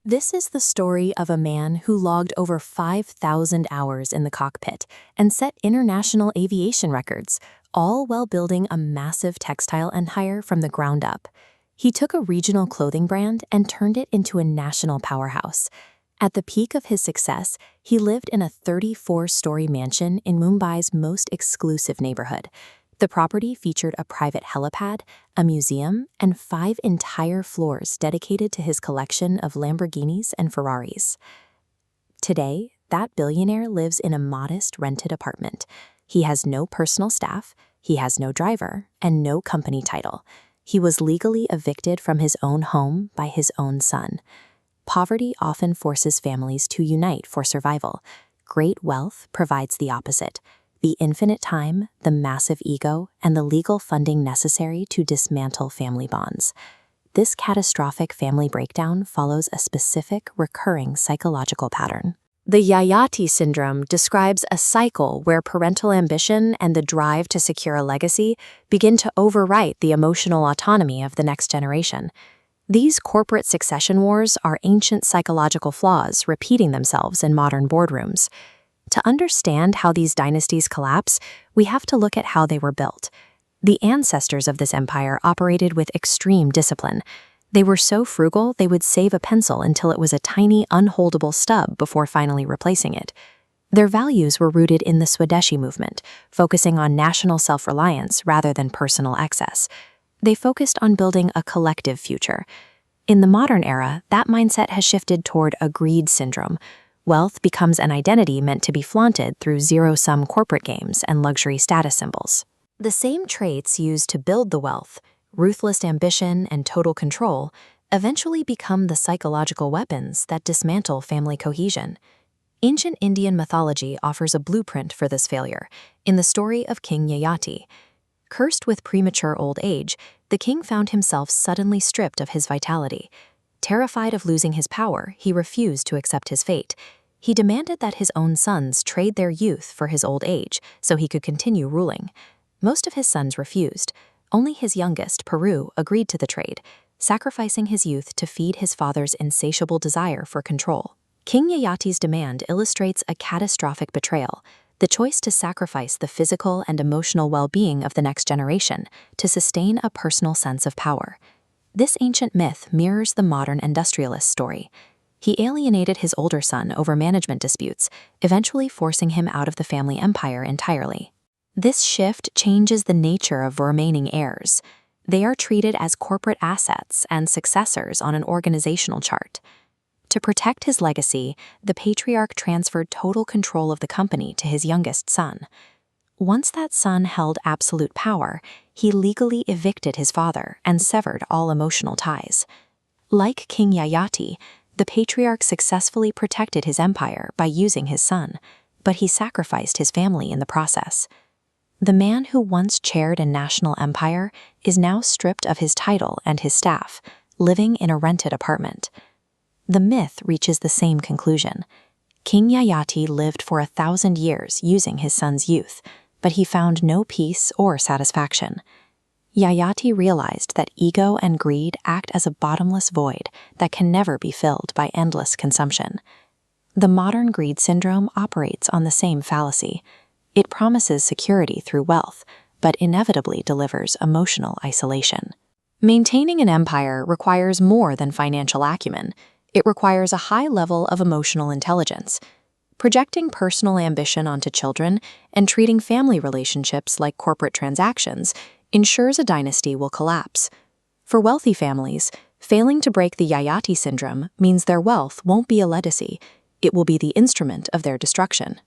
This is the story of a man who logged over 5,000 hours in the cockpit and set international aviation records, all while building a massive textile empire from the ground up. He took a regional clothing brand and turned it into a national powerhouse. At the peak of his success, he lived in a 34-story mansion in Mumbai's most exclusive neighborhood. The property featured a private helipad, a museum, and 5 entire floors dedicated to his collection of Lamborghinis and Ferraris. Today, that billionaire lives in a modest rented apartment. He has no personal staff, he has no driver, and no company title. He was legally evicted from his own home by his own son. Poverty often forces families to unite for survival. Great wealth provides the opposite: the infinite time, the massive ego, and the legal funding necessary to dismantle family bonds. This catastrophic family breakdown follows a specific, recurring psychological pattern. The Yayati Syndrome describes a cycle where parental ambition and the drive to secure a legacy begin to overwrite the emotional autonomy of the next generation. These corporate succession wars are ancient psychological flaws repeating themselves in modern boardrooms. To understand how these dynasties collapse, we have to look at how they were built. The ancestors of this empire operated with extreme discipline. They were so frugal they would save a pencil until it was a tiny, unholdable stub before finally replacing it. Their values were rooted in the Swadeshi movement, focusing on national self-reliance rather than personal excess. They focused on building a collective future. In the modern era, that mindset has shifted toward a greed syndrome. Wealth becomes an identity meant to be flaunted through zero-sum corporate games and luxury status symbols. The same traits used to build the wealth, ruthless ambition and total control, eventually become the psychological weapons that dismantle family cohesion. Ancient Indian mythology offers a blueprint for this failure in the story of King Yayati. Cursed with premature old age, the king found himself suddenly stripped of his vitality. Terrified of losing his power, he refused to accept his fate. He demanded that his own sons trade their youth for his old age so he could continue ruling. Most of his sons refused. Only his youngest, Peru, agreed to the trade, sacrificing his youth to feed his father's insatiable desire for control. King Yayati's demand illustrates a catastrophic betrayal: the choice to sacrifice the physical and emotional well-being of the next generation to sustain a personal sense of power. This ancient myth mirrors the modern industrialist story. He alienated his older son over management disputes, eventually forcing him out of the family empire entirely. This shift changes the nature of remaining heirs. They are treated as corporate assets and successors on an organizational chart. To protect his legacy, the patriarch transferred total control of the company to his youngest son. Once that son held absolute power, he legally evicted his father and severed all emotional ties. Like King Yayati, the patriarch successfully protected his empire by using his son, but he sacrificed his family in the process. The man who once chaired a national empire is now stripped of his title and his staff, living in a rented apartment. The myth reaches the same conclusion. King Yayati lived for 1,000 years using his son's youth, but he found no peace or satisfaction. Yayati realized that ego and greed act as a bottomless void that can never be filled by endless consumption. The modern greed syndrome operates on the same fallacy. It promises security through wealth, but inevitably delivers emotional isolation. Maintaining an empire requires more than financial acumen. It requires a high level of emotional intelligence. Projecting personal ambition onto children and treating family relationships like corporate transactions ensures a dynasty will collapse. For wealthy families, failing to break the Yayati syndrome means their wealth won't be a legacy, it will be the instrument of their destruction.